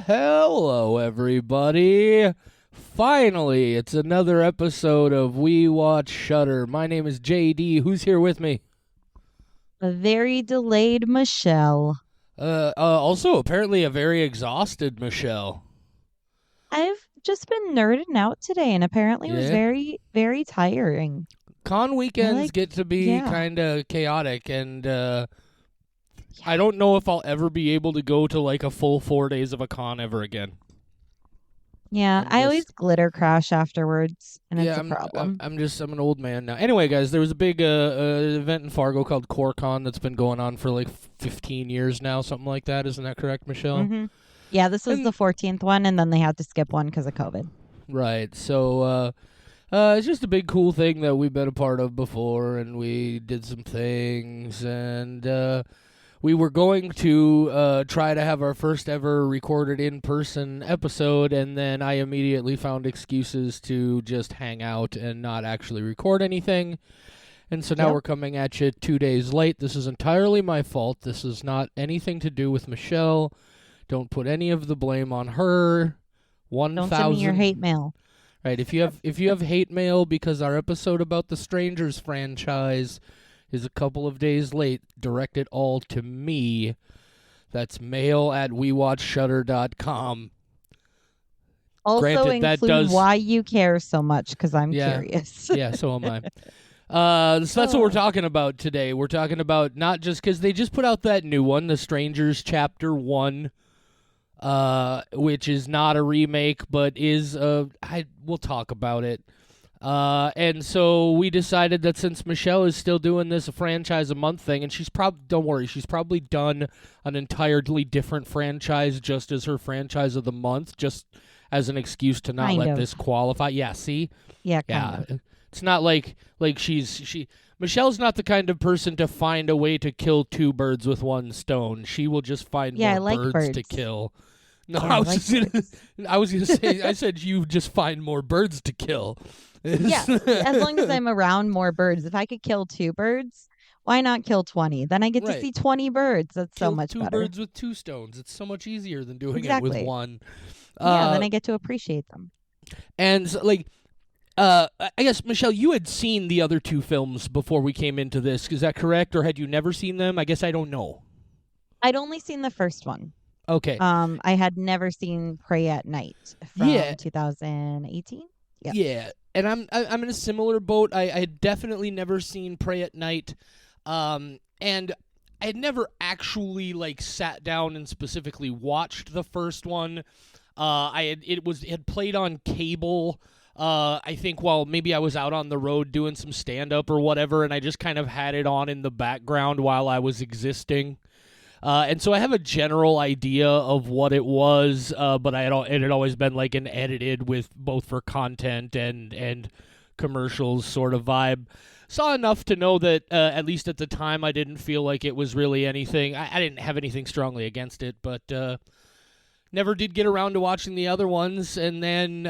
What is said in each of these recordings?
Hello, everybody. Finally, it's another episode of We Watch Shudder. My name is JD. Who's here with me? A very delayed Michelle. Also, apparently, a very exhausted Michelle. I've just been nerding out today and apparently it was Yeah. very, very tiring. Con weekends get to be yeah. kind of chaotic, and I don't know if I'll ever be able to go to like a full 4 days of a con ever again. Yeah, I always glitter crash afterwards, and it's a problem. I'm an old man now. Anyway, guys, there was a big event in Fargo called CoreCon that's been going on for like 15 years now, something like that. Isn't that correct, Michelle? Mm-hmm. Yeah, this was the 14th one, and then they had to skip one because of COVID. Right. So it's just a big cool thing that we've been a part of before, and we did some things, and we were going to try to have our first ever recorded in-person episode, and then I immediately found excuses to just hang out and not actually record anything. And so now we're coming at you 2 days late. This is entirely my fault. This is not anything to do with Michelle. Don't put any of the blame on her. Don't send me your hate mail. Right, if you have hate mail because our episode about the Strangers franchise is a couple of days late, direct it all to me. That's mail@wewatchshudder.com. Also Granted, include why you care so much, because I'm curious. Yeah, so am I. So that's what we're talking about today. We're talking about not just because they just put out that new one, The Strangers Chapter 1, which is not a remake, but is we'll talk about it. And so we decided that since Michelle is still doing this a franchise a month thing, and don't worry, she's probably done an entirely different franchise just as her franchise of the month, just as an excuse to not let this qualify. Yeah, see? Yeah, kind of. It's not like Michelle's not the kind of person to find a way to kill two birds with one stone. She will just find more birds to kill. No, I was gonna say, I said you just find more birds to kill. Yeah, as long as I'm around more birds. If I could kill two birds, why not kill 20? Then I get to see 20 birds. That's so much better. Two birds with two stones. It's so much easier than doing it with one. Yeah, then I get to appreciate them. And so, I guess, Michelle, you had seen the other two films before we came into this. Is that correct? Or had you never seen them? I guess I don't know. I'd only seen the first one. Okay. I had never seen Prey at Night from 2018. Yep. Yeah, and I'm in a similar boat. I had definitely never seen Prey at Night, and I had never actually sat down and specifically watched the first one. It had played on cable. I think while maybe I was out on the road doing some stand up or whatever, and I just kind of had it on in the background while I was existing. And so I have a general idea of what it was, but it had always been like an edited with both for content and commercials sort of vibe. Saw enough to know that, at least at the time, I didn't feel like it was really anything. I didn't have anything strongly against it, but never did get around to watching the other ones. And then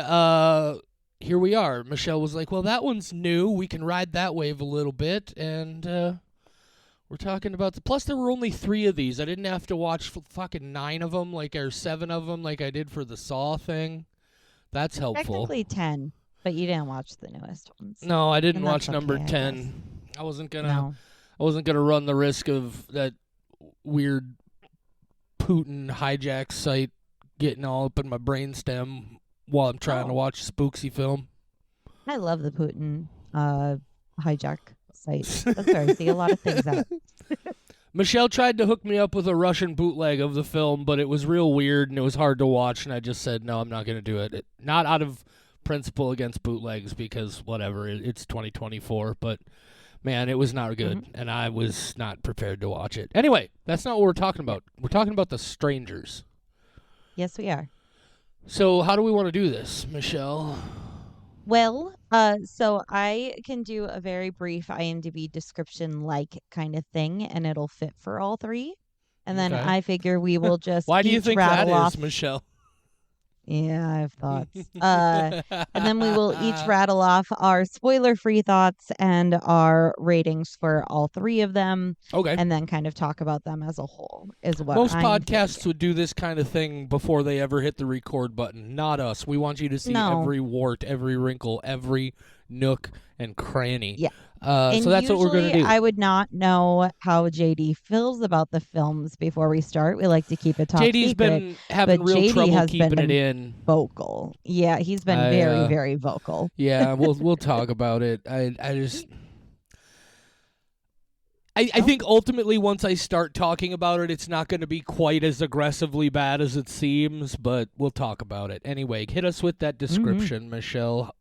here we are. Michelle was like, well, that one's new. We can ride that wave a little bit. And we're talking about plus there were only 3 of these. I didn't have to watch fucking 9 of them, or 7 of them, like I did for the Saw thing. That's helpful. Technically 10, but you didn't watch the newest ones. No, I didn't watch number 10. I wasn't gonna run the risk of that weird Putin hijack site getting all up in my brainstem while I'm trying to watch a spooksy film. I love the Putin hijack site. That's where I see a lot of things at. Michelle tried to hook me up with a Russian bootleg of the film, but it was real weird and it was hard to watch, and I just said, no, I'm not going to do it. Not out of principle against bootlegs, because whatever, it's 2024, but man, it was not good, and I was not prepared to watch it. Anyway, that's not what we're talking about. We're talking about The Strangers. Yes, we are. So how do we want to do this, Michelle? Well, so I can do a very brief IMDb description-like kind of thing, and it'll fit for all 3. And then I figure we will just Why do you think that is, Michelle? Yeah, I have thoughts. And then we will each rattle off our spoiler-free thoughts and our ratings for all three of them. Okay. And then kind of talk about them as a whole is what Most I'm podcasts thinking. would do this kind of thing before they ever hit the record button. Not us. We want you to see every wart, every wrinkle, every nook and cranny. Yeah. So that's what we're going to do. I would not know how JD feels about the films before we start. We like to keep it top JD's secret. Been having but real JD trouble has keeping been it in. Vocal. Yeah, he's been very, very vocal. Yeah, we'll talk about it. I think ultimately once I start talking about it, it's not going to be quite as aggressively bad as it seems, but we'll talk about it. Anyway, hit us with that description, Michelle.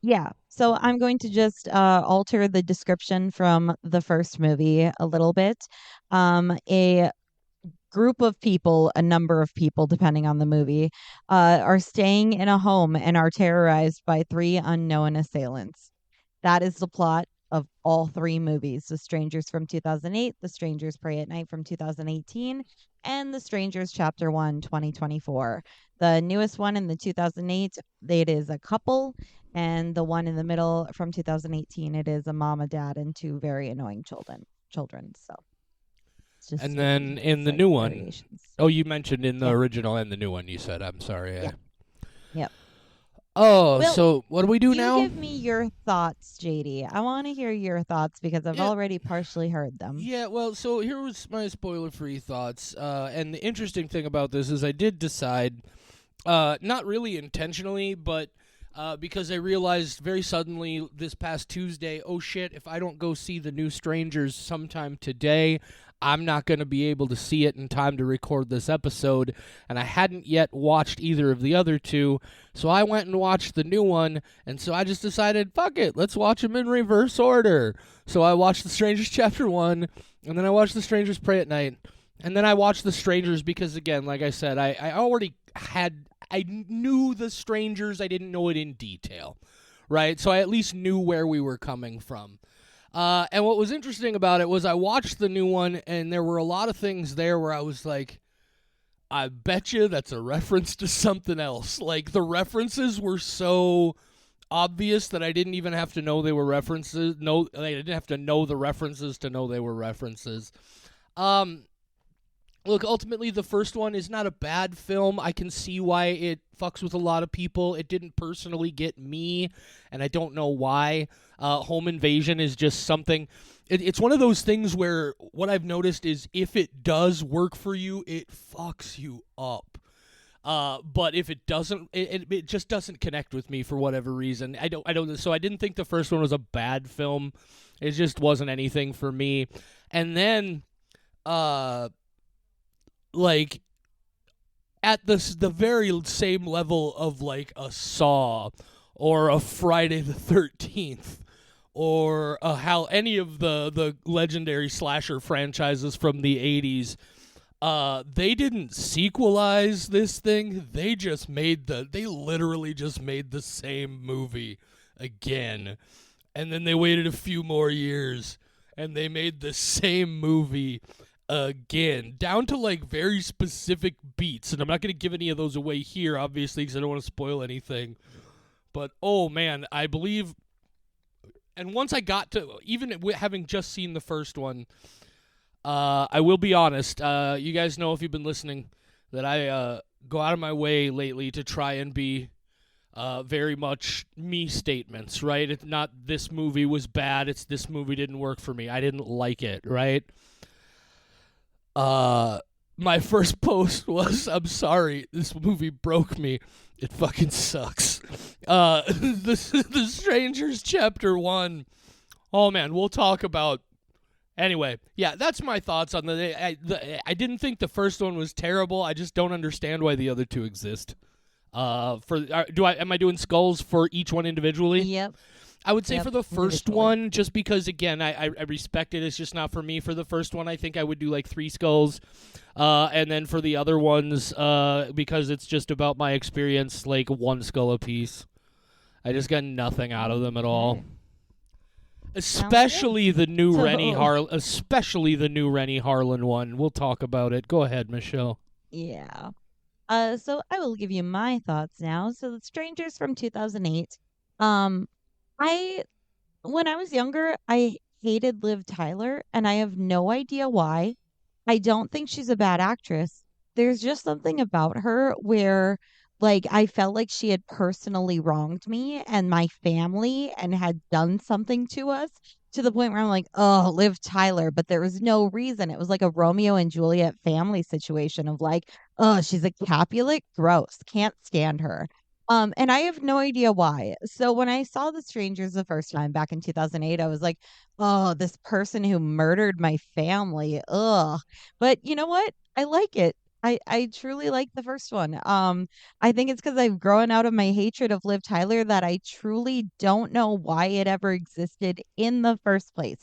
Yeah. So I'm going to just alter the description from the first movie a little bit. A group of people, a number of people, depending on the movie, are staying in a home and are terrorized by three unknown assailants. That is the plot of all three movies: The Strangers from 2008, The Strangers Prey at Night from 2018, and The Strangers Chapter 1 2024. The newest one in the 2008, it is a couple, and the one in the middle from 2018, it is a mom, a dad, and two very annoying children. So it's just and then in the new one, you mentioned in the original and the new one. You said, I'm sorry. Yep. Oh, well, so what do we do now? Give me your thoughts, JD. I want to hear your thoughts because I've already partially heard them. Yeah, well, so here was my spoiler-free thoughts. And the interesting thing about this is I did decide, not really intentionally, but because I realized very suddenly this past Tuesday, oh shit, if I don't go see the new Strangers sometime today, I'm not going to be able to see it in time to record this episode, and I hadn't yet watched either of the other two, so I went and watched the new one, and so I just decided, fuck it, let's watch them in reverse order. So I watched The Strangers Chapter 1, and then I watched The Strangers Prey at Night, and then I watched The Strangers because, again, like I said, I knew The Strangers, I didn't know it in detail, right? So I at least knew where we were coming from. And what was interesting about it was I watched the new one, and there were a lot of things there where I was like, I bet you that's a reference to something else. Like, the references were so obvious that I didn't even have to know they were references. No, I didn't have to know the references to know they were references. Look, ultimately, the first one is not a bad film. I can see why it fucks with a lot of people. It didn't personally get me, and I don't know why. Home invasion is just something... It's one of those things where what I've noticed is if it does work for you, it fucks you up. But if it doesn't, it just doesn't connect with me for whatever reason. I don't. So I didn't think the first one was a bad film. It just wasn't anything for me. And then... like at the very same level of like a Saw or a Friday the 13th or any of the legendary slasher franchises from the 80s, they didn't sequelize this thing. They literally just made the same movie again, and then they waited a few more years and they made the same movie again, down to like very specific beats, and I'm not going to give any of those away here, obviously, because I don't want to spoil anything. But oh man, I believe, and once I got to, even having just seen the first one, I will be honest. You guys know if you've been listening that I go out of my way lately to try and be very much me statements, right? It's not this movie was bad. It's this movie didn't work for me. I didn't like it, right? My first post was, I'm sorry, this movie broke me. It fucking sucks. The Strangers Chapter 1. Oh man, we'll talk about... Anyway, yeah, that's my thoughts on I didn't think the first one was terrible. I just don't understand why the other two exist. Am I doing skulls for each one individually? Yep. I would say for the first one, just because, again, I respect it. It's just not for me. For the first one, I think I would do like 3 skulls. And then for the other ones, because it's just about my experience, like 1 skull apiece. I just got nothing out of them at all. Especially the new Rennie Harlin one. We'll talk about it. Go ahead, Michelle. Yeah. So I will give you my thoughts now. So The Strangers from 2008. Um, I when I was younger, I hated Liv Tyler, and I have no idea why. I don't think she's a bad actress. There's just something about her where, like, I felt like she had personally wronged me and my family and had done something to us to the point where I'm like, oh, Liv Tyler. But there was no reason. It was like a Romeo and Juliet family situation of like, oh, she's a Capulet. Gross. Can't stand her. And I have no idea why. So when I saw The Strangers the first time back in 2008, I was like, oh, this person who murdered my family. Ugh. But you know what? I like it. I truly like the first one. I think it's because I've grown out of my hatred of Liv Tyler that I truly don't know why it ever existed in the first place.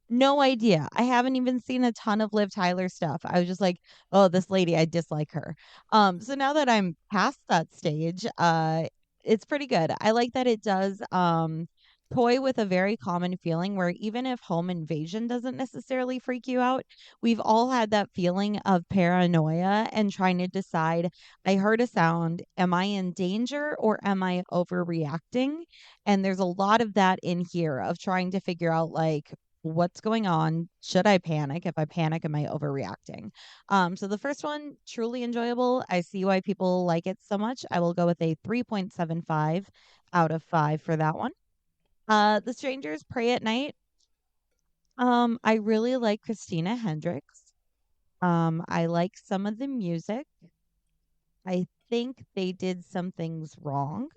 No idea. I haven't even seen a ton of Liv Tyler stuff. I was just like, oh, this lady, I dislike her. So now that I'm past that stage, it's pretty good. I like that it does toy with a very common feeling where even if home invasion doesn't necessarily freak you out, we've all had that feeling of paranoia and trying to decide, I heard a sound, am I in danger or am I overreacting? And there's a lot of that in here of trying to figure out like what's going on? Should I panic? If I panic, am I overreacting? So the first one, truly enjoyable. I see why people like it so much. I will go with a 3.75 out of 5 for that one. The Strangers Pray at Night. I really like Christina Hendricks. I like some of the music. I think they did some things wrong.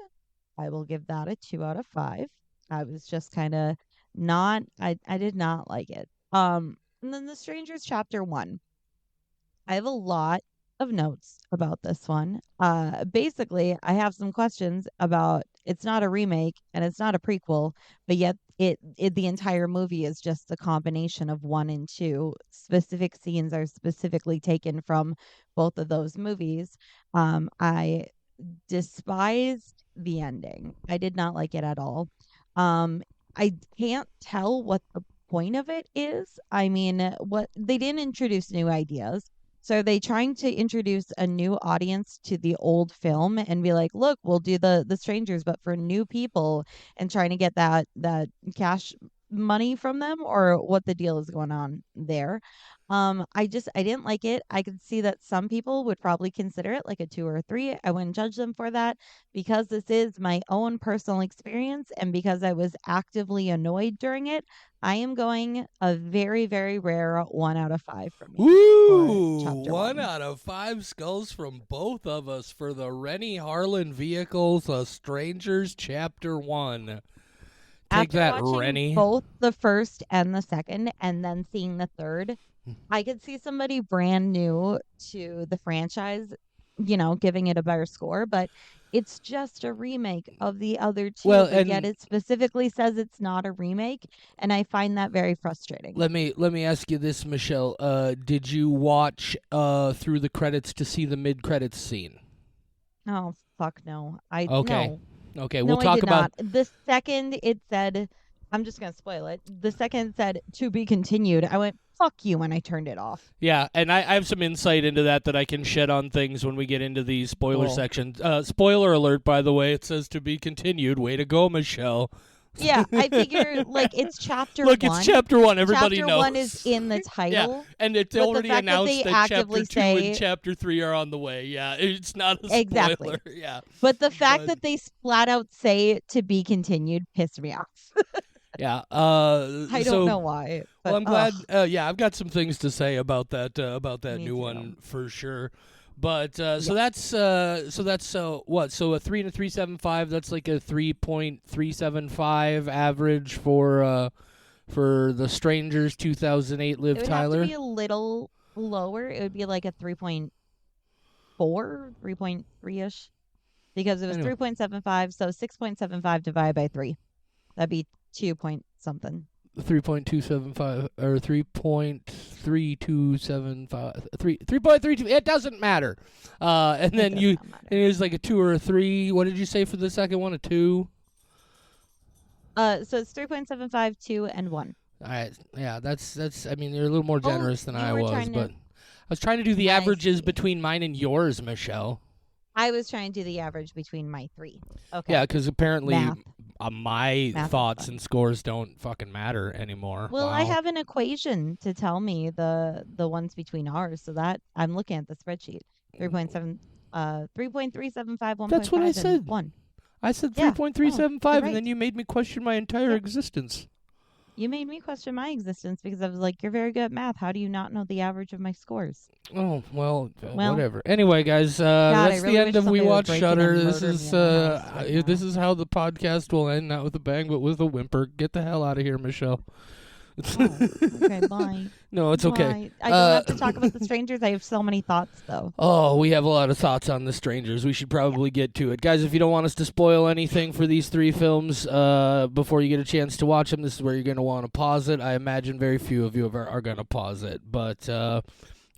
I will give that a 2 out of 5. I was just kind of not I did not like it. And then The Strangers Chapter 1. I have a lot of notes about this one. Basically, I have some questions about it's not a remake and it's not a prequel, but yet it the entire movie is just a combination of one and two. Specific scenes are specifically taken from both of those movies. I despised the ending. I did not like it at all. Um, I can't tell what the point of it is. I mean, what they didn't introduce new ideas. So are they trying to introduce a new audience to the old film and be like, look, we'll do the strangers, but for new people and trying to get that cash money from them or what the deal is going on there. I didn't like it. I could see that some people would probably consider it like a 2 or a 3. I wouldn't judge them for that because this is my own personal experience and because I was actively annoyed during it. I am going a very, very rare 1 out of 5 for me for Woo! chapter One 1. out of 5 skulls from both of us for the Rennie Harlan vehicles, The Strangers Chapter 1. Take After that, watching Rennie. both the first and the second, and then seeing the third, I could see somebody brand new to the franchise, giving it a better score, but it's just a remake of the other two, Well, but yet and it specifically says it's not a remake, and I find that very frustrating. let me ask you this, Michelle. Did you watch through the credits to see the mid-credits scene? Oh, fuck no. I Okay. no. Okay, we'll No, I talk did about. not. The second it said, I'm just gonna spoil it. The second it said to be continued, I went, fuck you when I turned it off. Yeah, and I have some insight into that I can shed on things when we get into the spoiler Cool. section. Spoiler alert, by the way, it says to be continued. Way to go, Michelle. Yeah, I figure like it's chapter Look, one. it's chapter 1. Everybody Chapter knows. one is in the Yeah, title. and it's But the already fact that announced they that chapter actively 2 and say chapter 3 are on the way. Yeah, it's not a exactly. spoiler. Yeah, But the fact but that they flat out say to be continued pissed me off. yeah. I don't know why, Well, but I'm glad. Yeah, I've got some things to say about that me new too. one for sure. But Yeah. so that's what? So a 3 and a 3.75. That's like a 3.375 average for the Strangers 2008 Liv It would have to Tyler. be a little lower. It would be like a 3.4, 3.3-ish. Because it was Anyway, 3.75, so 6.75 divided by 3. That'd be 2 point something. 3.275 or 3.3275 3.32. It doesn't matter. And It then does you not matter. and it was like a 2 or a 3. What did you say for the second one? A 2. So it's 3.75, 2, and 1. All right. Yeah, that's. I mean, you're a little more Oh, generous than you I were was, trying but to. I was trying to do the I averages see. between mine and yours, Michelle. I was trying to do the average between my three. Okay. Yeah, because apparently Math. my Math is thoughts fun. and scores don't fucking matter anymore. Well, I Wow. have an equation to tell me the ones between ours, so that I'm looking at the spreadsheet. 3.7 3.375, That's what I 1.5 and said. 1. I said Yeah. Oh, you're 3.375, and then right. you made me question my entire Yeah. existence. You made me question my existence because I was like, you're very good at math. How do you not know the average of my scores? Oh, well, Well, whatever. Anyway, guys, God, I that's the really end wish of We somebody would Watch break in Shutter. and This murder me is in my house right this now. is how the podcast will end, not with a bang, but with a whimper. Get the hell out of here, Michelle. Oh, okay, bye. No, it's okay. Bye. I don't have to talk about the strangers. I have so many thoughts, though. Oh, we have a lot of thoughts on The Strangers. We should Yeah. probably get to it. Guys, if you don't want us to spoil anything for these three films before you get a chance to watch them, this is where you're going to want to pause it. I imagine very few of you are going to pause it. But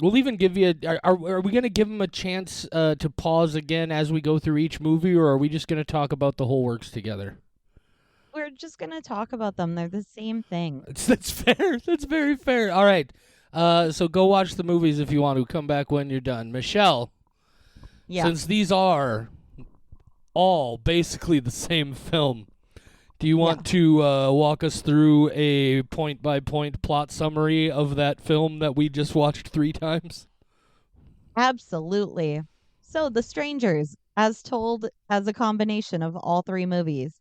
we'll even give you are we going to give them a chance to pause again as we go through each movie, or are we just going to talk about the whole works together? We're just going to talk about them. They're the same thing. That's fair. That's very fair. All right. So go watch the movies if you want to. Come back when you're done. Michelle, Yeah. since these are all basically the same film, do you want to walk us through a point-by-point plot summary of that film that we just watched 3 times? Absolutely. So, The Strangers, as told as a combination of all three movies.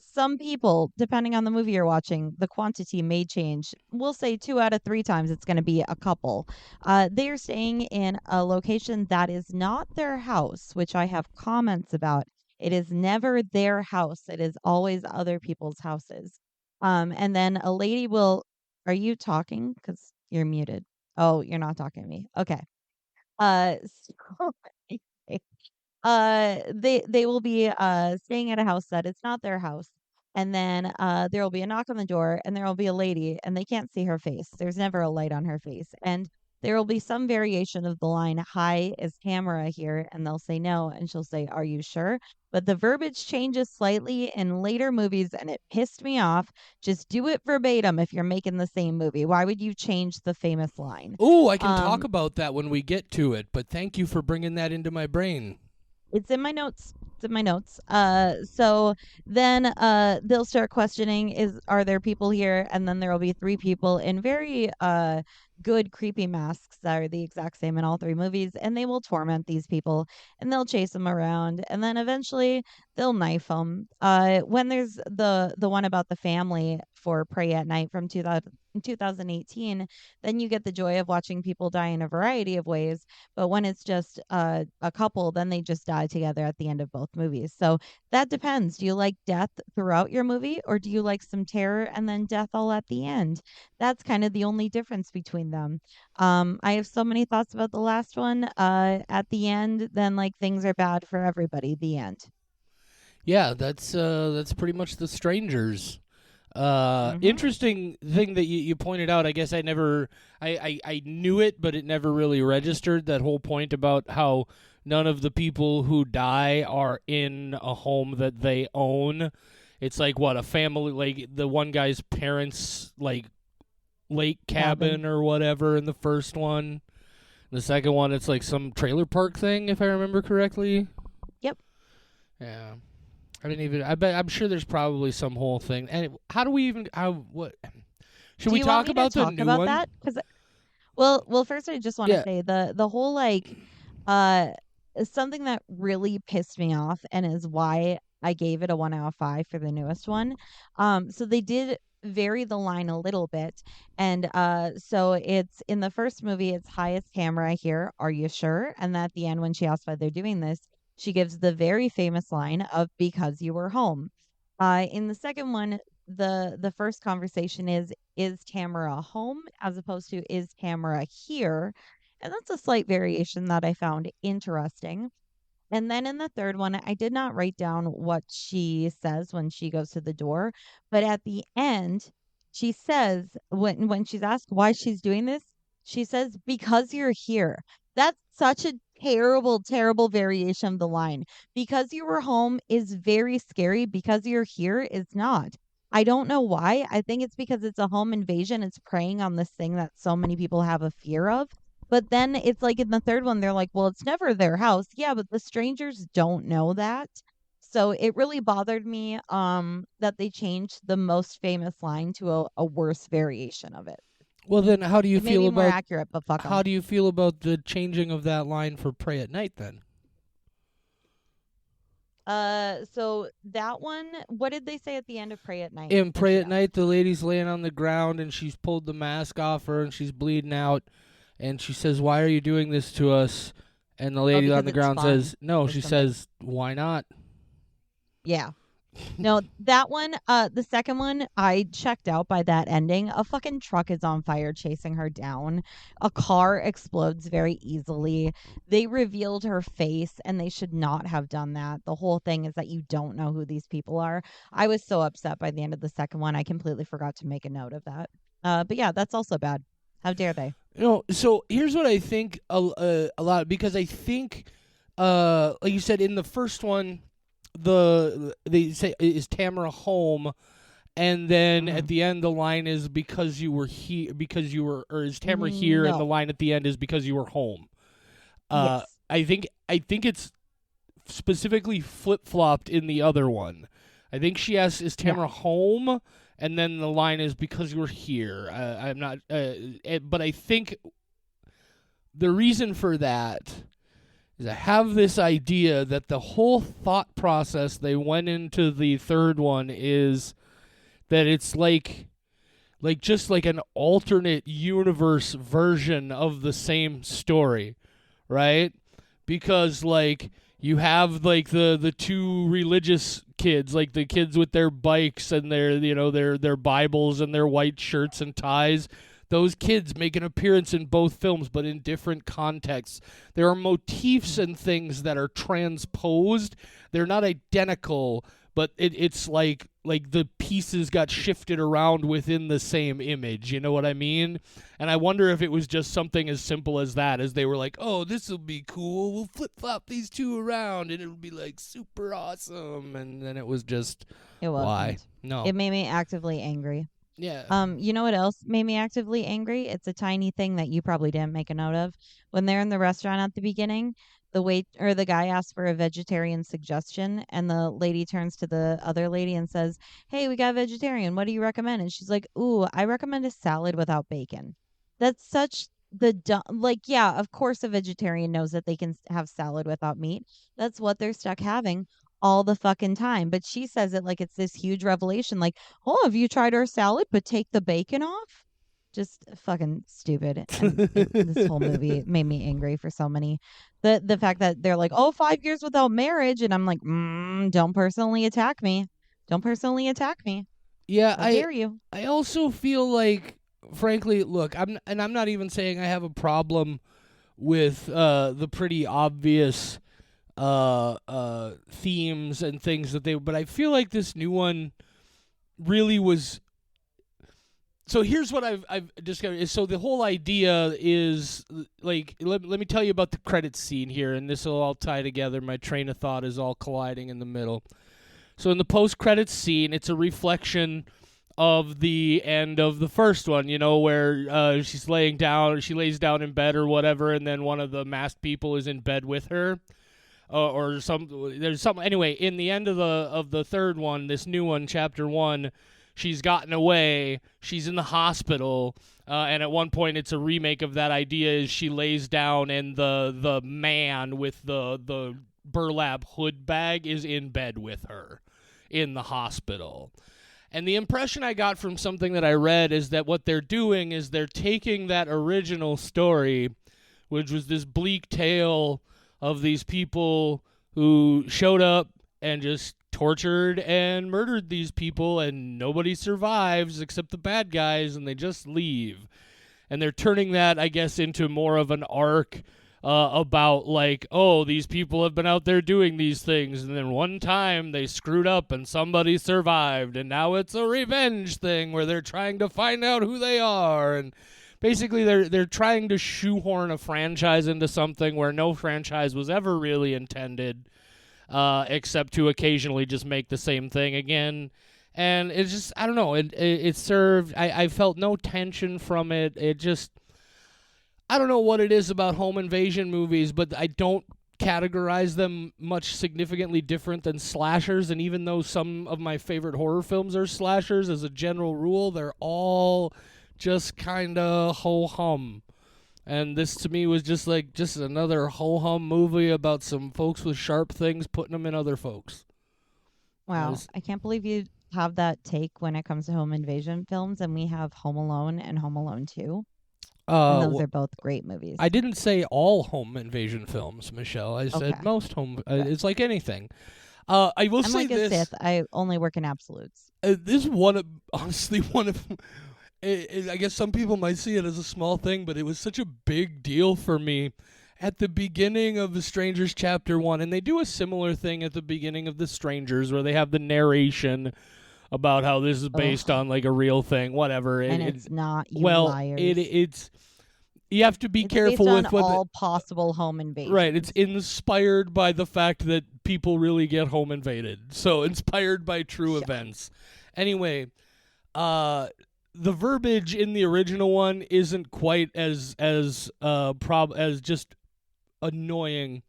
Some people, depending on the movie you're watching, the quantity may change. We'll say 2 out of 3 times it's going to be a couple. They are staying in a location that is not their house, which I have comments about. It is never their house. It is always other people's houses. And then a lady will. Are you talking? Because you're muted. Oh, you're not talking to me. Okay. So they will be staying at a house that it's not their house. And then there will be a knock on the door and there will be a lady and they can't see her face. There's never a light on her face. And there will be some variation of the line, "Hi, is Tamara here?" And they'll say no. And she'll say, "Are you sure?" But the verbiage changes slightly in later movies and it pissed me off. Just do it verbatim if you're making the same movie. Why would you change the famous line? Oh, I can talk Um, about that when we get to it, but thank you for bringing that into my brain. It's in my notes. It's in my notes. So then they'll start questioning, are there people here? And then there will be three people in very good creepy masks that are the exact same in all three movies, and they will torment these people and they'll chase them around, and then eventually they'll knife them. When there's the one about the family for Pray at Night from 2018, then you get the joy of watching people die in a variety of ways. But when it's just a couple, then they just die together at the end of both movies. So that depends. Do you like death throughout your movie, or do you like some terror and then death all at the end? That's kind of the only difference between them. I have so many thoughts about the last one. At the end, then like things are bad for everybody. The end. Yeah, that's pretty much The Strangers. Mm-hmm. Interesting thing that you pointed out. I guess I never, I knew it, but it never really registered. That whole point about how none of the people who die are in a home that they own. It's like what, a family, like the one guy's parents, like lake Cabin. cabin or whatever in the first one. The second one, it's like some trailer park thing, if I remember correctly. Yep. Yeah. I didn't even. I bet. I'm sure there's probably some whole thing. And how do we even? How what? Should Do we you want talk me to about the talk new about one? that? Because well, first I just want to Yeah. say the whole like uh something that really pissed me off and is why I gave it a 1 out of 5 for the newest one. So they did vary the line a little bit, and so it's in the first movie, it's highest camera here. Are you sure? And at the end, when she asks why they're doing this, she gives the very famous line of "because you were home." In the second one, the first conversation is Tamara home as opposed to is Tamara here? And that's a slight variation that I found interesting. And then in the third one, I did not write down what she says when she goes to the door, but at the end, she says when she's asked why she's doing this, she says because you're here. That's such a terrible, terrible variation of the line. Because you were home is very scary. Because you're here is not. I don't know why. I think it's because it's a home invasion. It's preying on this thing that so many people have a fear of. But then it's like in the third one, they're like, well, it's never their house. Yeah, but the strangers don't know that. So it really bothered me that they changed the most famous line to a worse variation of it. Well, then It may be more accurate, but fuck how them. do you feel about the changing of that line for Pray at Night then? So that one, what did they say at the end of Pray at Night? In I Pray at forgot. Night, the lady's laying on the ground and she's pulled the mask off her and she's bleeding out. And she says, "Why are you doing this to us?" And the Oh, lady on because the it's ground fun says, "No." or She something. says, "Why not?" Yeah. No, that one, the second one, I checked out by that ending. A fucking truck is on fire chasing her down. A car explodes very easily. They revealed her face and they should not have done that. The whole thing is that you don't know who these people are. I was so upset by the end of the second one. I completely forgot to make a note of that. But yeah, that's also bad. How dare they? So here's what I think a lot, because I think, like you said in the first one, they say, "Is Tamara home?" And then at Mhm. the end, the line is, "Because you were here, or is Tamara here?" And the No. line at the end is, "Because you were home." Uh, Yes. I think it's specifically flip flopped in the other one. I think she asks, "Is Yeah. Tamara home?" And then the line is, "Because you were here." I'm not, but I think the reason for that is I have this idea that the whole thought process they went into the third one is that it's like just like an alternate universe version of the same story, right? Because like you have like the two religious kids, like the kids with their bikes and their Bibles and their white shirts and ties. Those kids make an appearance in both films, but in different contexts. There are motifs and things that are transposed. They're not identical, but it's like the pieces got shifted around within the same image. You know what I mean? And I wonder if it was just something as simple as that, as they were like, "Oh, this will be cool. We'll flip flop these two around, and it'll be like super awesome." And then it was just, It why? wasn't. No. It made me actively angry. Yeah. You know what else made me actively angry? It's a tiny thing that you probably didn't make a note of. When they're in the restaurant at the beginning, the guy asks for a vegetarian suggestion, and the lady turns to the other lady and says, "Hey, we got vegetarian. What do you recommend?" And she's like, "Ooh, I recommend a salad without bacon." That's such like, yeah, of course a vegetarian knows that they can have salad without meat. That's what they're stuck having all the fucking time. But she says it like it's this huge revelation, like, "Oh, have you tried our salad, but take the bacon off?" Just fucking stupid. And this whole movie made me angry for so many. The fact that they're like, "Oh, 5 years without marriage," and I'm like, don't personally attack me. Don't personally attack me. Yeah, How dare you? I also feel like, frankly, look, I'm not even saying I have a problem with the pretty obvious themes and things that but I feel like this new one really was. So here's what I've discovered is, so the whole idea is like, let me tell you about the credits scene here, and this will all tie together. My train of thought is all colliding in the middle. So in the post credits scene, it's a reflection of the end of the first one, where she lays down in bed or whatever, and then one of the masked people is in bed with her. Or there's some, anyway, in the end of the third one, this new one, chapter 1, she's gotten away, she's in the hospital, and at one point it's a remake of that idea, is she lays down and the man with the burlap hood bag is in bed with her in the hospital. And the impression I got from something that I read is that what they're doing is they're taking that original story, which was this bleak tale of these people who showed up and just tortured and murdered these people, and nobody survives except the bad guys, and they just leave. And they're turning that, I guess, into more of an arc about, like, oh, these people have been out there doing these things, and then one time they screwed up and somebody survived, and now it's a revenge thing where they're trying to find out who they are. And basically they're trying to shoehorn a franchise into something where no franchise was ever really intended, except to occasionally just make the same thing again. And it's just, I don't know, it served, I felt no tension from it. It just, I don't know what it is about home invasion movies, but I don't categorize them much significantly different than slashers. And even though some of my favorite horror films are slashers, as a general rule, they're all just kind of ho-hum. And this to me was just another ho-hum movie about some folks with sharp things putting them in other folks. Wow, I can't believe you have that take when it comes to home invasion films, and we have Home Alone and Home Alone 2. And those are both great movies. I didn't say all home invasion films, Michelle. I said most home. It's like anything. I will say like this. A Sith. I only work in absolutes. This is honestly one of. I guess some people might see it as a small thing, but it was such a big deal for me at the beginning of The Strangers Chapter 1. And they do a similar thing at the beginning of The Strangers where they have the narration about how this is based on like a real thing, whatever. And it's not, you liars. It's you have to be careful with what all possible home invasions. Right, it's inspired by the fact that people really get home invaded. So inspired by true events. Anyway, the verbiage in the original one isn't quite as just annoying,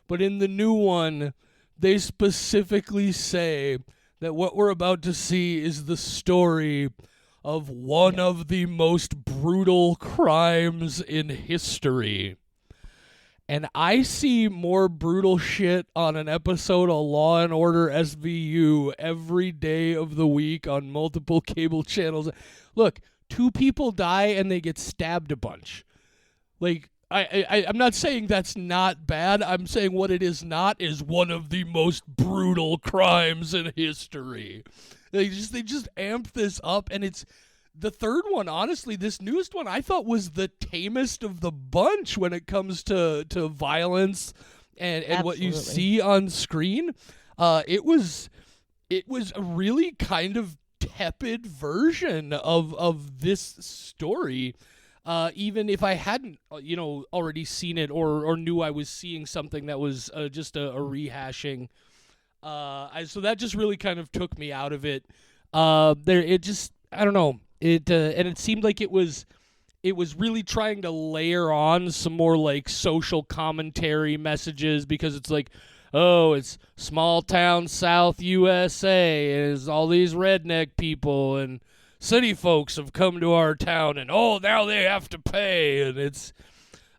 but in the new one, they specifically say that what we're about to see is the story of one of the most brutal crimes in history. And I see more brutal shit on an episode of Law and Order SVU every day of the week on multiple cable channels. Look, 2 people die and they get stabbed a bunch. Like, I'm not saying that's not bad. I'm saying what it is not is one of the most brutal crimes in history. They just amp this up, and it's the third one. Honestly, this newest one I thought was the tamest of the bunch when it comes to violence and what you see on screen. It was a really kind of tepid version of this story. Even if I hadn't, already seen it or knew I was seeing something that was just a rehashing. So that just really kind of took me out of it. I don't know. And it seemed like it was really trying to layer on some more like social commentary messages, because it's like, oh, it's small town South USA, and it's all these redneck people and city folks have come to our town, and now they have to pay, and it's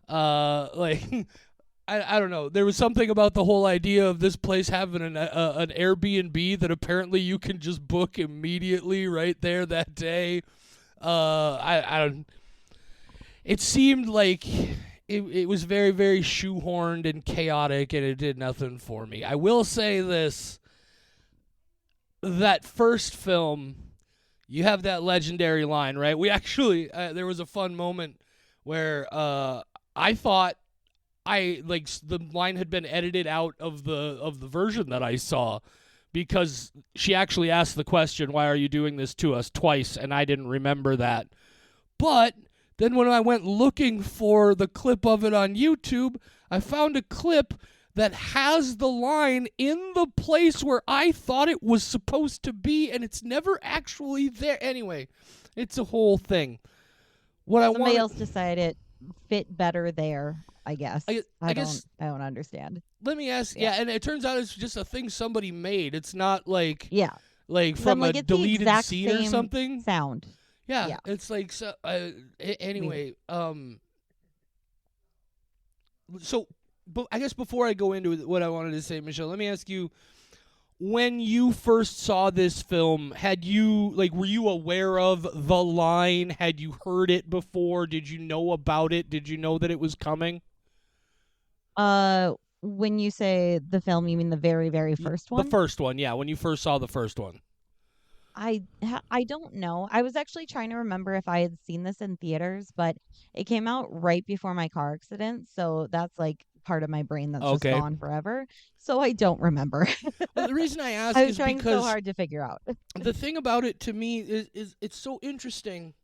like I don't know. There was something about the whole idea of this place having an Airbnb that apparently you can just book immediately right there that day. I don't. It seemed like it was very, very shoehorned and chaotic, and it did nothing for me. I will say this: that first film, you have that legendary line, right? We actually there was a fun moment where I thought the line had been edited out of the version that I saw, because she actually asked the question, "Why are you doing this to us?" twice, and I didn't remember that. But then when I went looking for the clip of it on YouTube, I found a clip that has the line in the place where I thought it was supposed to be, and it's never actually there. Anyway, it's a whole thing. Somebody else decided it fit better there, I guess. I don't understand. Let me ask. Yeah, and it turns out it's just a thing somebody made. It's not like like from a deleted scene or something. Sound. Yeah, it's like so. Anyway, so. But I guess before I go into what I wanted to say, Michelle, let me ask you: when you first saw this film, were you aware of the line? Had you heard it before? Did you know about it? Did you know that it was coming? When you say the film, you mean the very, very first one? The first one, yeah. When you first saw the first one. I don't know. I was actually trying to remember if I had seen this in theaters, but it came out right before my car accident, so that's like part of my brain that's just gone forever. So I don't remember. Well, the reason I ask is because trying so hard to figure out. The thing about it to me is it's so interesting,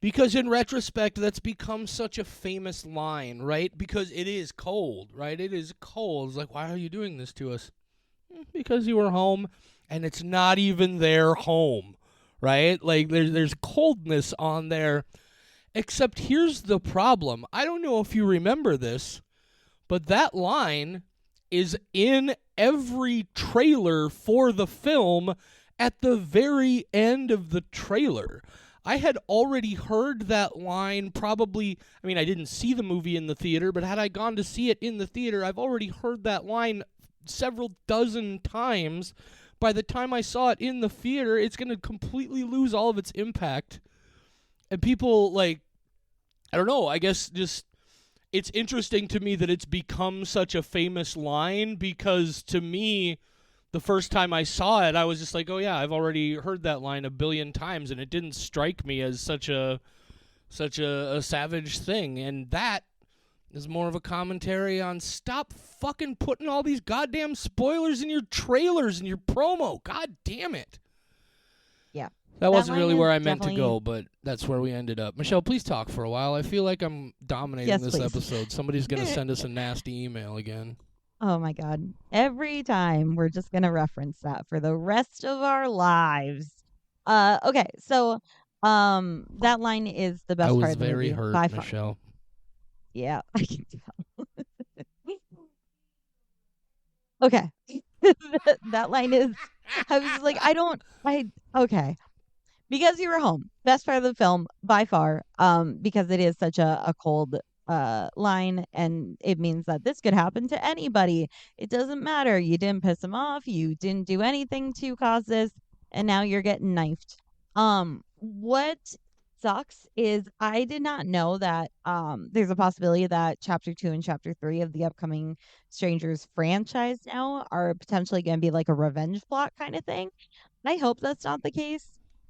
because in retrospect that's become such a famous line, right? Because it is cold, right? It is cold. It's like, why are you doing this to us? Because you were home, and it's not even their home, right? Like there's coldness on there. Except here's the problem. I don't know if you remember this, but that line is in every trailer for the film at the very end of the trailer. I had already heard that line probably, I mean, I didn't see the movie in the theater, but had I gone to see it in the theater, I've already heard that line several dozen times. By the time I saw it in the theater, it's going to completely lose all of its impact. And people, like, I don't know, I guess just it's interesting to me that it's become such a famous line because to me, the first time I saw it, I was just like, oh yeah, I've already heard that line a billion times, and it didn't strike me as such a savage thing. And that is more of a commentary on stop fucking putting all these goddamn spoilers in your trailers and your promo. God damn it. Yeah. That wasn't line really is where I meant to definitely- go, but that's where we ended up. Michelle, please talk for a while. I feel like I'm dominating Yes, this please. episode. Somebody's going to send us a nasty email again. Oh my God. Every time we're just going to reference that for the rest of our lives. Okay. So, that line is the best I part was of the very movie hurt, by far. Michelle. Yeah, I can tell. Okay. That line is, I was like, okay. Because you were home. Best part of the film by far, because it is such a cold line, and it means that this could happen to anybody. It doesn't matter. You didn't piss him off. You didn't do anything to cause this, and now you're getting knifed. What sucks is I did not know that there's a possibility that chapter 2 and chapter 3 of the upcoming Strangers franchise now are potentially going to be like a revenge plot kind of thing. I hope that's not the case,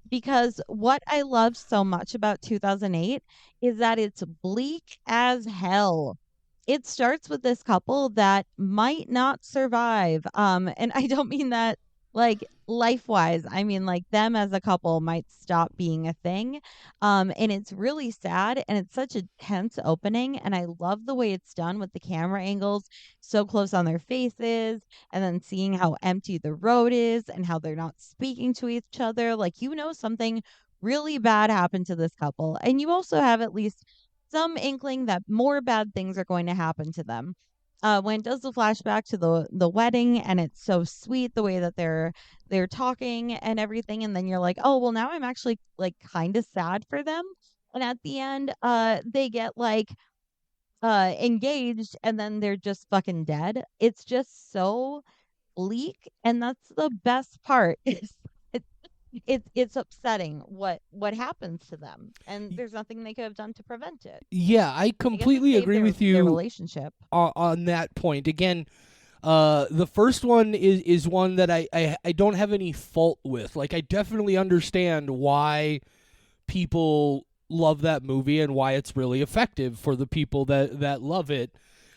because what I loved so much about 2008 is that it's bleak as hell. It starts with this couple that might not survive. And I don't mean that like life wise. I mean like them as a couple might stop being a thing. And it's really sad, and it's such a tense opening, and I love the way it's done with the camera angles so close on their faces, and then seeing how empty the road is and how they're not speaking to each other. Like, something really bad happened to this couple, and you also have at least some inkling that more bad things are going to happen to them. When it does the flashback to the wedding, and it's so sweet the way that they're talking and everything, and then you're like, oh well, now I'm actually like kind of sad for them. And at the end, they get like engaged, and then they're just fucking dead. It's just so bleak, and that's the best part. Is it's upsetting what happens to them, and there's nothing they could have done to prevent it. Yeah, I I guess it completely saved agree with their you relationship. on that point. Again, the first one is one that I don't have any fault with. Like, I definitely understand why people love that movie and why it's really effective for the people that love it.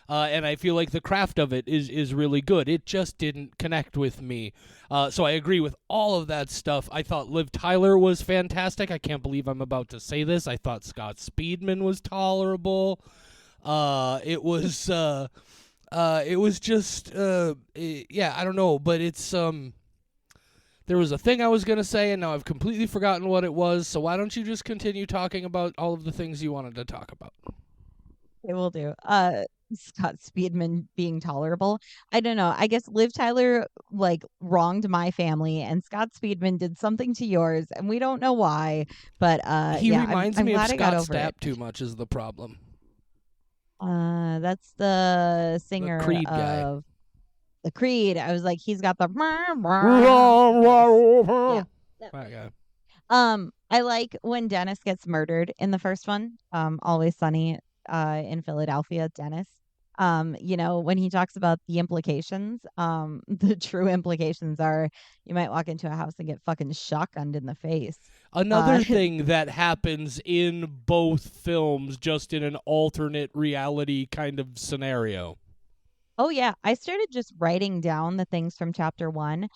And I feel like the craft of it is really good. It just didn't connect with me. So I agree with all of that stuff. I thought Liv Tyler was fantastic. I can't believe I'm about to say this. I thought Scott Speedman was tolerable. It was just yeah, I don't know, but it's there was a thing I was going to say, and now I've completely forgotten what it was, so why don't you just continue talking about all of the things you wanted to talk about? It will do. Scott Speedman being tolerable. I don't know. I guess Liv Tyler like wronged my family, and Scott Speedman did something to yours, and we don't know why. But He yeah, reminds I'm me of glad I got Scott over it. Stapp too much is the problem. That's the singer Creed guy. of the Creed. I was like, he's got the Yeah. yeah. That guy. I like when Dennis gets murdered in the first one. Always Sunny in Philadelphia, Dennis. When he talks about the implications, the true implications are you might walk into a house and get fucking shotgunned in the face. Another thing that happens in both films, just in an alternate reality kind of scenario. Oh yeah, I started just writing down the things from chapter 1.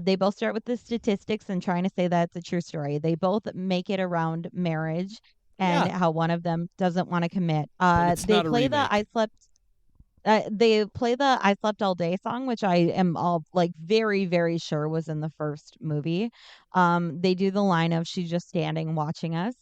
They both start with the statistics and trying to say that it's a true story. They both make it around marriage and Yeah. how one of them doesn't want to commit. But it's They not a play the remake. I slept. They play the "I Slept All Day" song, which I am all like very, very sure was in the first movie. They do the line of "She's just standing watching us."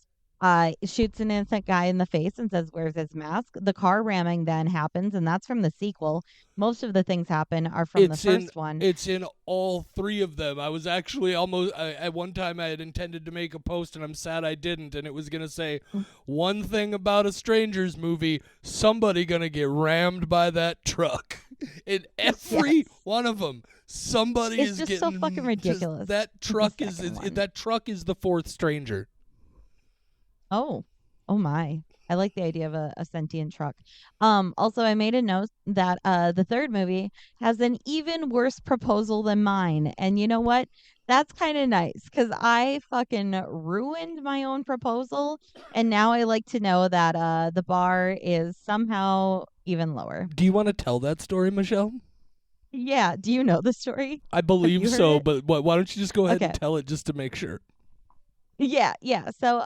shoots an innocent guy in the face and says, "Where's his mask?" The car ramming then happens, and that's from the sequel. Most of the things happen are from the It's in first one. it's in all three of them. I was actually almost at one time I had intended to make a post and I'm sad I didn't, and it was gonna say one thing about a Strangers movie: somebody gonna get rammed by that truck. In every Yes. one of them, somebody It's is just so getting fucking ridiculous that with the truck is, second one. that truck is the fourth stranger. Oh, oh my. I like the idea of a sentient truck. Also I made a note that the third movie has an even worse proposal than mine. And you know what? That's kind of nice because I fucking ruined my own proposal. And now I like to know that the bar is somehow even lower. Do you want to tell that story, Michelle? Yeah. Do you know the story? I Have believe you heard so, it? but why don't you just go ahead and Okay. tell it just to make sure? Yeah, yeah. So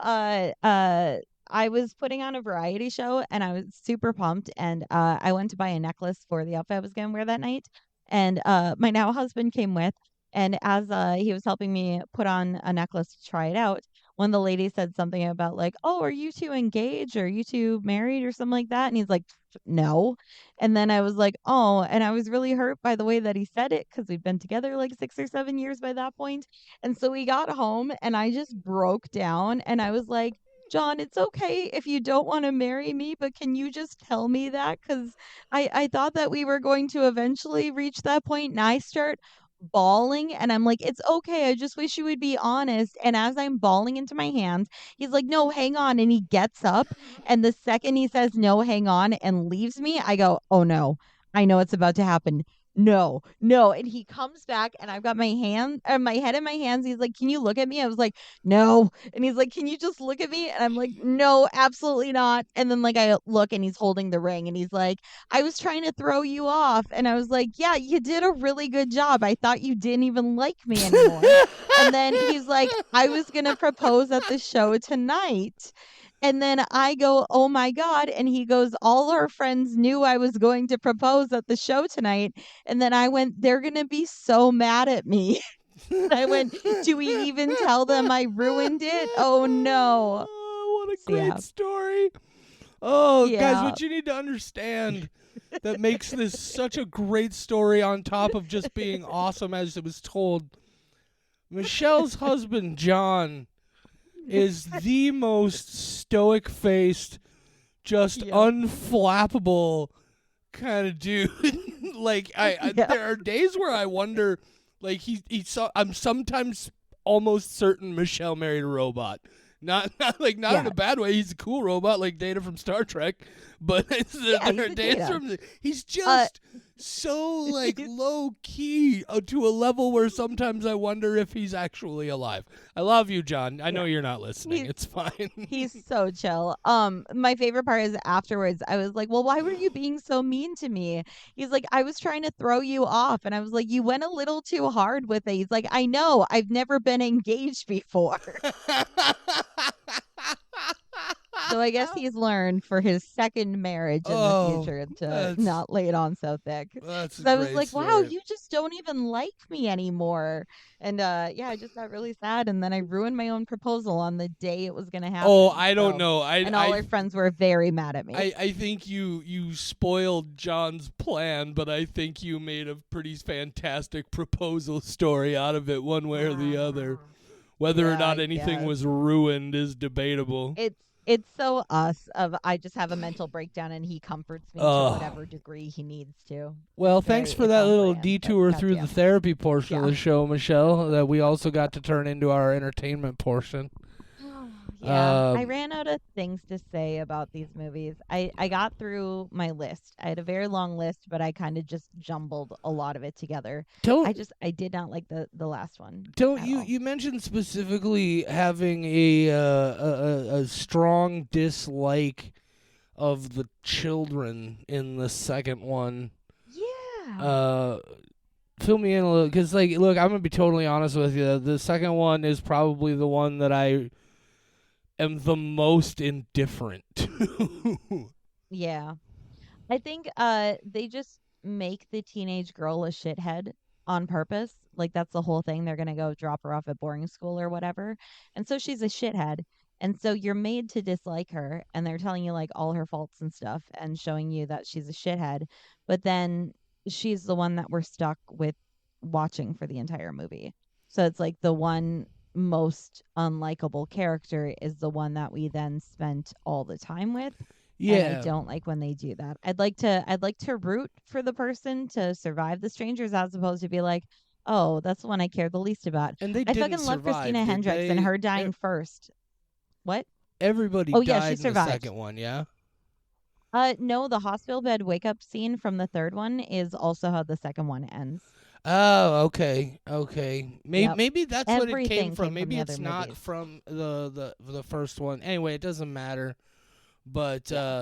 I was putting on a variety show and I was super pumped and I went to buy a necklace for the outfit I was gonna wear that night. And my now husband came with, and as he was helping me put on a necklace to try it out, when the lady said something about like, "Oh, are you two engaged or are you two married or something like that?" And he's like, "No." And then I was like, "Oh," and I was really hurt by the way that he said it because we'd been together like 6 or 7 years by that point. And so we got home and I just broke down and I was like, "John, it's okay if you don't want to marry me, but can you just tell me that? Because I thought that we were going to eventually reach that point." And I start bawling and I'm like, "It's okay. I just wish you would be honest." And as I'm bawling into my hands, he's like, "No, hang on." And he gets up. And the second he says, "No, hang on," and leaves me, I go, "Oh no, I know what's about to happen. No, no." And he comes back and I've got my head in my hands. He's like, "Can you look at me?" I was like, "No." And he's like, "Can you just look at me?" And I'm like, "No, absolutely not." And then like I look and he's holding the ring and he's like, "I was trying to throw you off." And I was like, "Yeah, you did a really good job. I thought you didn't even like me anymore." And then he's like, "I was going to propose at the show tonight." And then I go, "Oh my God." And he goes, "All our friends knew I was going to propose at the show tonight." And then I went, "They're going to be so mad at me." I went, "Do we even tell them I ruined it? Oh no." Oh, what a So yeah. great story. Oh, guys, Yeah. what you need to understand that makes this such a great story on top of just being awesome as it was told. Michelle's husband, John, is the most stoic faced, just Yep. unflappable kind of dude. Like Yep. there are days where I wonder, like he saw. I'm sometimes almost certain Michelle married a robot. Not in Yeah. a bad way. He's a cool robot like Data from Star Trek, but Yeah, there he's are a days data. from he's Uh just so like low key to a level where sometimes I wonder if he's actually alive. I love you, John. I know yeah. you're not listening. He It's fine. he's so chill. My favorite part is afterwards I was like, "Well, why were you being so mean to me?" He's like, "I was trying to throw you off." And I was like, "You went a little too hard with it." He's like, "I know. I've never been engaged before." So I guess he's learned for his second marriage in the Oh, future to that's not lay it on so thick. that's a So I was great like, "Wow, story. you just don't even like me anymore." And yeah, I just got really sad and then I ruined my own proposal on the day it was going to Oh, happen. I don't So, know. and all our friends were very mad at me. I think you spoiled John's plan, but I think you made a pretty fantastic proposal story out of it one way or the other. Whether or Yeah, not I anything guess. was ruined is debatable. It's so us of I just have a mental breakdown and he comforts me to Oh. whatever degree he needs to. Well, thanks for It's that on little brand, but detour through the goddamn. therapy portion of Yeah. the show, Michelle, that we also got to turn into our entertainment portion. Yeah, I Um, ran out of things to say about these movies. I got through my list. I had a very long list, but I kind of just jumbled a lot of it together. don't I did not like the last one don't at you all. you mentioned specifically having a strong dislike of the children in the second one. Yeah. Uh, Fill me in a little, because like, look, I'm gonna be totally honest with you. The second one is probably the one that I am the most indifferent to. Yeah. I think they just make the teenage girl a shithead on purpose. Like that's the whole thing. They're gonna go drop her off at boarding school or whatever. And so she's a shithead. And so you're made to dislike her, and they're telling you like all her faults and stuff and showing you that she's a shithead. But then she's the one that we're stuck with watching for the entire movie. So it's like the one most unlikable character is the one that we then spent all the time with. And I Yeah, don't like when they do that. I'd like to root for the person to survive the strangers as opposed to be like, oh, that's the one I care the least about. and they I didn't fucking love survive, Christina did Hendricks and they? her dying first. What? Everybody Oh yeah, she died in the survived. second one, yeah? No, the hospital bed wake up scene from the third one is also how the second one ends. Oh, okay, okay. Maybe Yep. maybe that's what it came Everything from. came from Maybe the other it's not movies. from the first one. Anyway, it doesn't matter. But Yeah.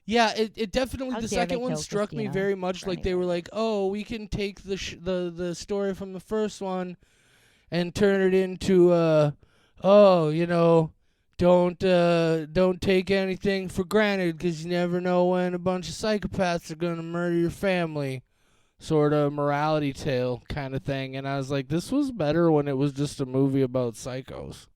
yeah, it definitely How the dare they second one kill struck me Christina very much for like they were anything? like, "Oh, we can take the story from the first one and turn it into oh, don't take anything for granted cuz you never know when a bunch of psychopaths are going to murder your family." Sort of morality tale kind of thing. And I was like, this was better when it was just a movie about psychos.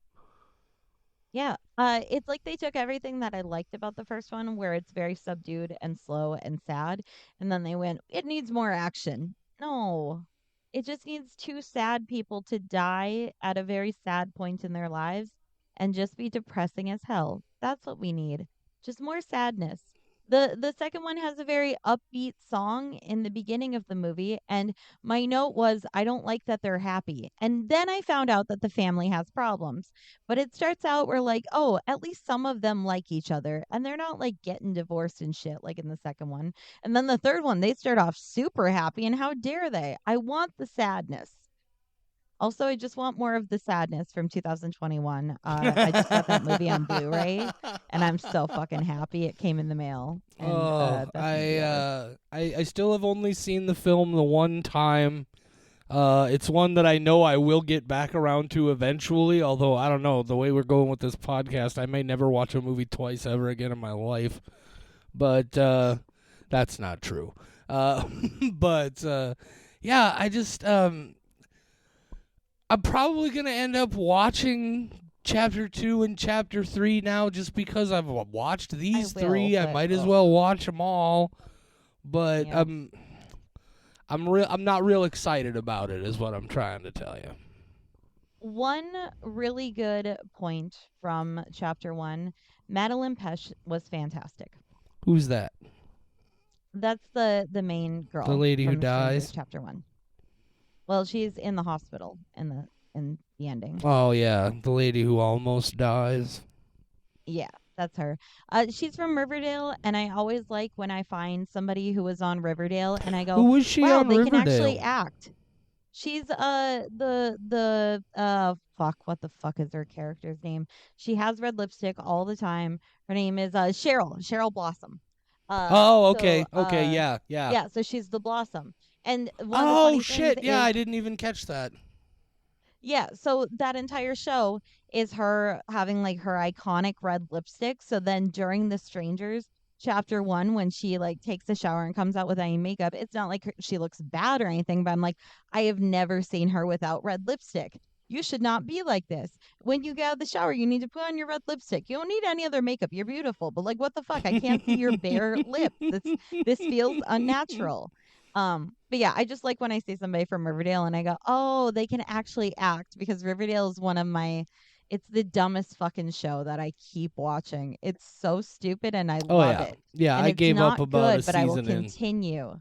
Yeah. It's like they took everything that I liked about the first one, where it's very subdued and slow and sad, and then they went, it needs more action. No. It just needs two sad people to die at a very sad point in their lives and just be depressing as hell. That's what we need. Just more sadness. The second one has a very upbeat song in the beginning of the movie, and my note was, I don't like that they're happy. And then I found out that the family has problems. But it starts out where like, oh, at least some of them like each other and they're not like getting divorced and shit like in the second one. And then the third one, they start off super happy and how dare they? I want the sadness. Also, I just want more of the sadness from 2021. I just got that movie on Blu-ray and I'm so fucking happy it came in the mail and Oh, that's going to be ours. I still have only seen the film the one time. It's one that I know I will get back around to eventually. Although I don't know the way we're going with this podcast, I may never watch a movie twice ever again in my life. But that's not true. Uh, but yeah, I'm probably gonna end up watching chapter 2 and chapter 3 now, just because I've watched I these will, three. I but might as ugh, well watch them all. But yeah. I'm not real excited about it, is what I'm trying to tell you. One really good point from chapter 1, Madeline Pesh was fantastic. Who's that? That's the main The girl lady who from The Strangers dies? chapter 1. Well, she's in the hospital in the ending. Oh yeah, the lady who almost dies. Yeah, that's her. She's from Riverdale, and I always like when I find somebody who was on Riverdale and I Who go, was she "Wow, on they can actually Riverdale? act." She's the fuck, what the fuck is her character's name? She has red lipstick all the time. Her name is Cheryl Blossom. Uh Oh, so okay, okay, uh yeah, yeah. yeah, so she's the Blossom. And one of the Oh funny things shit, yeah, is, I didn't even catch that. yeah, so that entire show is her having like her iconic red lipstick. So then during The Strangers chapter 1, when she like takes a shower and comes out with any makeup, it's not like she looks bad or anything, but I'm like, I have never seen her without red lipstick. You should not be like this. When you get out of the shower, you need to put on your red lipstick. You don't need any other makeup. You're beautiful. But like, what the fuck? I can't see your bare lips. This feels unnatural. But yeah, I just like when I see somebody from Riverdale and I go, "Oh, they can actually act," because Riverdale is one of my it's the dumbest fucking show that I keep watching. It's so stupid and I Oh love yeah, it. yeah. And I it's gave up not about a good, but I will season in. continue.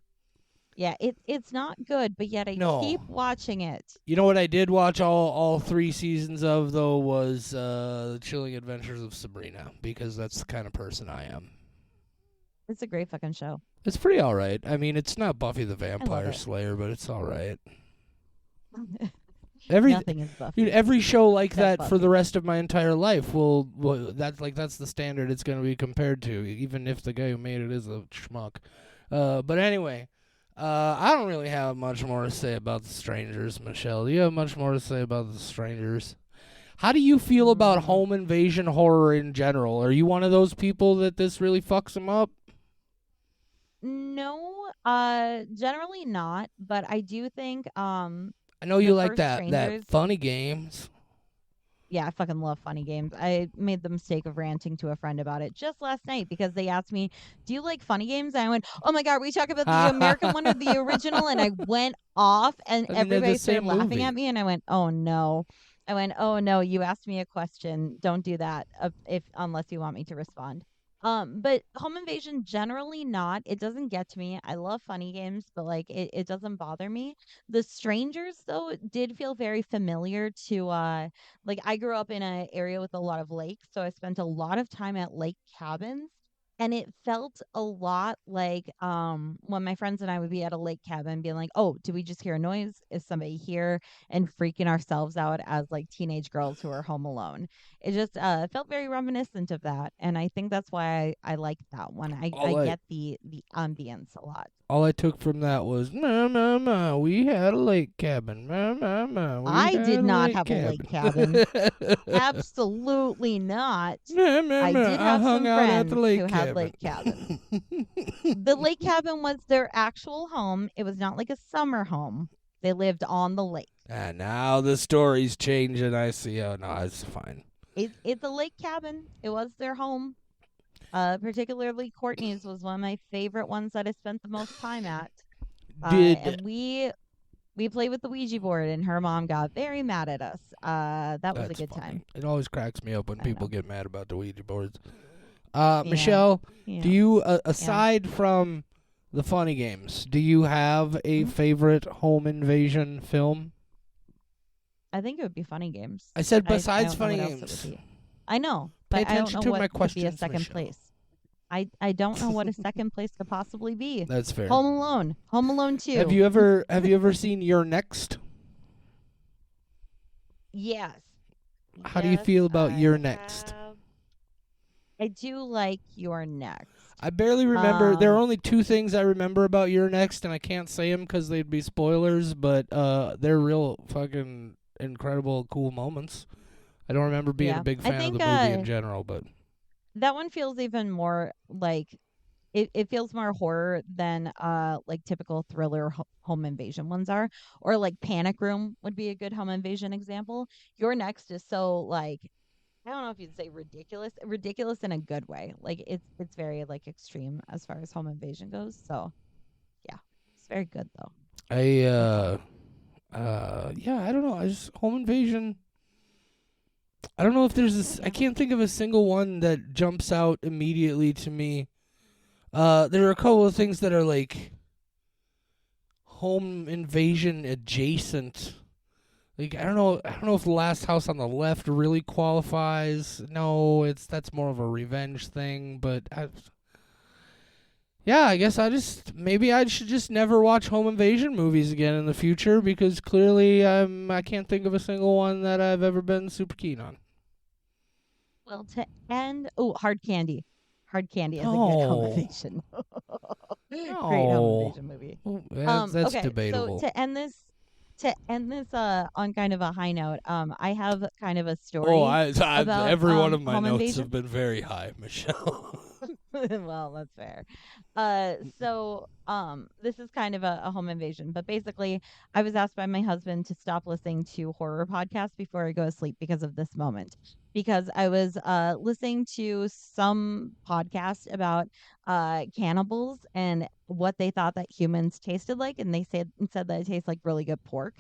Yeah, it's not good, but yet I keep No, watching it. you know what I did watch all three seasons of though was the Chilling Adventures of Sabrina, because that's the kind of person I am. It's a great fucking show. It's pretty all right. I mean, it's not Buffy the I love Vampire it. Slayer, but it's all right. Every Nothing is Dude, Buffy every show like except that for the Buffy. rest of my entire life will that's the standard it's going to be compared to, even if the guy who made it is a schmuck. But anyway, I don't really have much more to say about The Strangers. Michelle, do you have much more to say about The Strangers? How do you feel about Mm, home invasion horror in general? Are you one of those people that this really fucks them up? no, generally not, but I do think I know the you like first that Strangers. funny games. Yeah, I fucking love funny games. I made the mistake of ranting to a friend about it just last night because they asked me, "Do you like funny games?" And I went, "Oh my god, we talk about the American one or the original?" And I went off, and I mean, they're the everybody started same laughing movie. at me. And I went, "Oh no." I went, "Oh no, you asked me a question. Don't do that if unless you want me to respond." But Home Invasion generally not. It doesn't get to me. I love funny games, but like it doesn't bother me. The Strangers though did feel very familiar to like I grew up in an area with a lot of lakes, so I spent a lot of time at lake cabins. And it felt a lot like when my friends and I would be at a lake cabin being like, "Oh, did we just hear a noise? Is somebody here?" And freaking ourselves out as like teenage girls who are home alone. It just felt very reminiscent of that. And I think that's why I like that one. I All I get the ambience a lot. all I took from that was, ma ma ma, we had a lake cabin. Ma ma ma, we I did had a not lake have a lake cabin. cabin. Absolutely not. Ma ma I ma, did I have hung some out at the friends who lake had cabin. lake cabins. The lake cabin was their actual home. It was not like a summer home. They lived on the lake. And now the story's changing. I see. Oh no, it's fine. It's a lake cabin. It was their home. Particularly Courtney's was one of my favorite ones that I spent the most time at. Did And we played with the Ouija board, and her mom got very mad at us. That was a That's good funny. time. It always cracks me up when I people know. get mad about the Ouija boards. Yeah. Michelle, do Yeah. you, Yeah. aside from the funny games, do you have a Mhm. favorite home invasion film? I think it would be funny games. I said I besides don't know funny what else it would games. be. I know, Pay but I don't attention know to what my could be a questions, second Michelle. place. I don't know what a second place could possibly be. That's fair. Home Alone. Home Alone Have 2. you ever seen Your Next? Yes. How do you feel about Your I Next? have. I do like Your Next. I barely remember. There are only two things I remember about Your Next, and I can't say them because they'd be spoilers. But they're real fucking incredible, cool moments. I don't remember being a Yeah. big I fan of think the movie in general, but that one feels even more like it feels more horror than like typical thriller home invasion ones are, or like Panic Room would be a good home invasion example. Your Next is so like I don't know if you'd say ridiculous in a good way. Like it's very like extreme as far as home invasion goes. So yeah, it's very good though. I Very fun. yeah, I don't know. I just home invasion. I don't know if there's this. I Yeah. can't think of a single one that jumps out immediately to me. There are a couple of things that are like home invasion adjacent. Like I don't know if the Last House on the Left really qualifies. No, that's more of a revenge thing. But yeah, I guess maybe I should just never watch home invasion movies again in the future because clearly I can't think of a single one that I've ever been super keen on. Well, to end, Hard Candy. Hard Candy is a good home No, invasion. Great home no, invasion movie. that's Okay, so debatable. to end this on kind of a high note, I have kind of a Oh, story about every one of my home notes invasion. have been very high, Michelle. Well, that's fair. This is kind of a home invasion, but basically, I was asked by my husband to stop listening to horror podcasts before I go to sleep because of this moment. Because I was listening to some podcast about cannibals and what they thought that humans tasted like, and they said that it tastes like really good pork.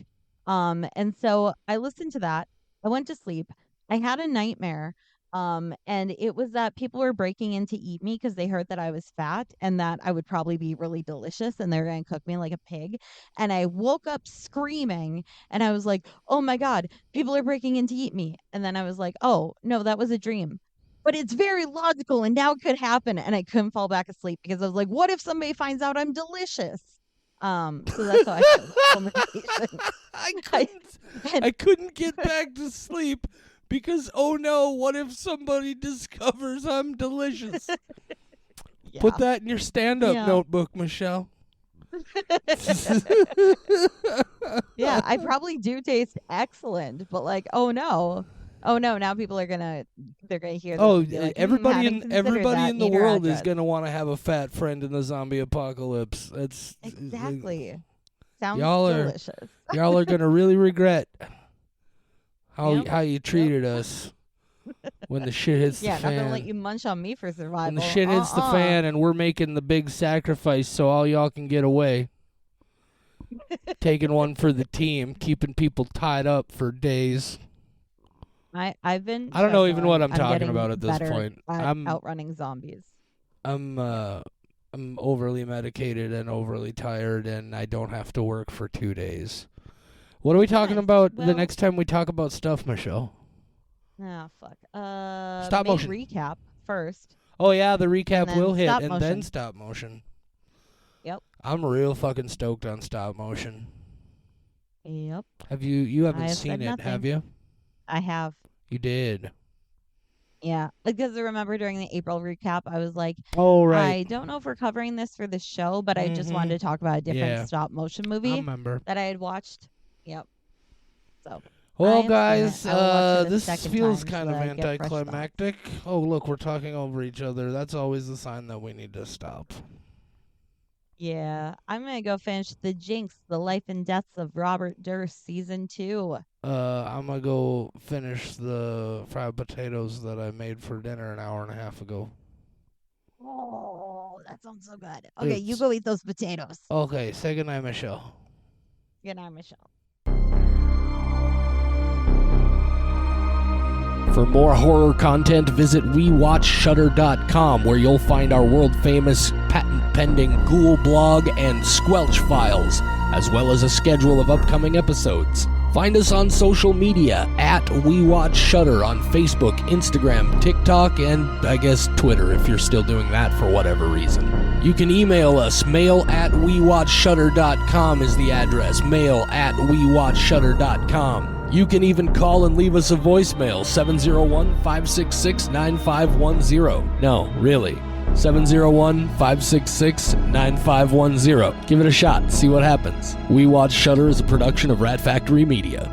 And so I listened to that. I went to sleep. I had a nightmare and it was that people were breaking in to eat me because they heard that I was fat and that I would probably be really delicious and they're going to cook me like a pig. And I woke up screaming and I was like, oh my God, people are breaking in to eat me. And then I was like, oh, no, that was a dream. But it's very logical and now it could happen. And I couldn't fall back asleep because I was like, what if somebody finds out I'm delicious? So that's how I feel about home invasion. I I, couldn't and I couldn't get back to sleep because oh no, what if somebody discovers I'm delicious? Put yeah. that in your stand-up Yeah. notebook, Michelle. Yeah, I probably do taste excellent, but like, oh no. Oh no, now people are they're gonna hear this Oh, and be like, everybody hadn't in considered everybody that. in the Need her world is address. gonna want to have a fat friend in the zombie apocalypse. That's Exactly. Sounds y'all are delicious. y'all are gonna really regret how you treated us when the shit hits Yeah, the not fan. gonna let you munch on me for survival. When the shit hits the fan and we're making the big sacrifice so all y'all can get away. Taking one for the team, keeping people tied up for days. I've been. I don't know trust even me, what I'm talking getting about at this better point. at I'm outrunning zombies. I'm overly medicated and overly tired, and I don't have to work for 2 days. What are we talking Nice. about the Well- next time we talk about stuff, Michelle? Ah, fuck. Stop main motion. recap first. Oh yeah, the recap then will hit, stop and then motion. stop motion. Yep. I'm real fucking stoked on stop motion. Yep. Have you I haven't have seen said it, nothing. have you? I have. You did. Yeah, because I remember during the April recap, I was like, Oh I right. don't know if we're covering this for the show, but I just Mhm. wanted to talk about a different Yeah. stop motion I movie remember. that I had watched. Yep. So Well, have guys, seen it. I will watch it a this second feels time kind so of that I get fresh anticlimactic. Oh, look, we're talking over each other. That's always a sign that we need to stop. yeah, I'm gonna go finish The Jinx: The Life and Deaths of Robert Durst season 2. I'm gonna go finish the fried potatoes that I made for dinner an hour and a half ago. Oh, that sounds so good. Okay, you It's- go eat those potatoes. Okay, say goodnight, Michelle. Good night, Michelle. For more horror content, visit WeWatchShutter.com, where you'll find our world-famous, patent-pending Ghoul blog and Squelch files, as well as a schedule of upcoming episodes. Find us on social media at WeWatchShutter on Facebook, Instagram, TikTok, and I guess Twitter if you're still doing that for whatever reason. You can email us. mail@WeWatchShutter.com is the address. mail@WeWatchShutter.com. You can even call and leave us a voicemail, 701-566-9510. No, really. 701-566-9510. Give it a shot. See what happens. We Watch Shutter is a production of Rat Factory Media.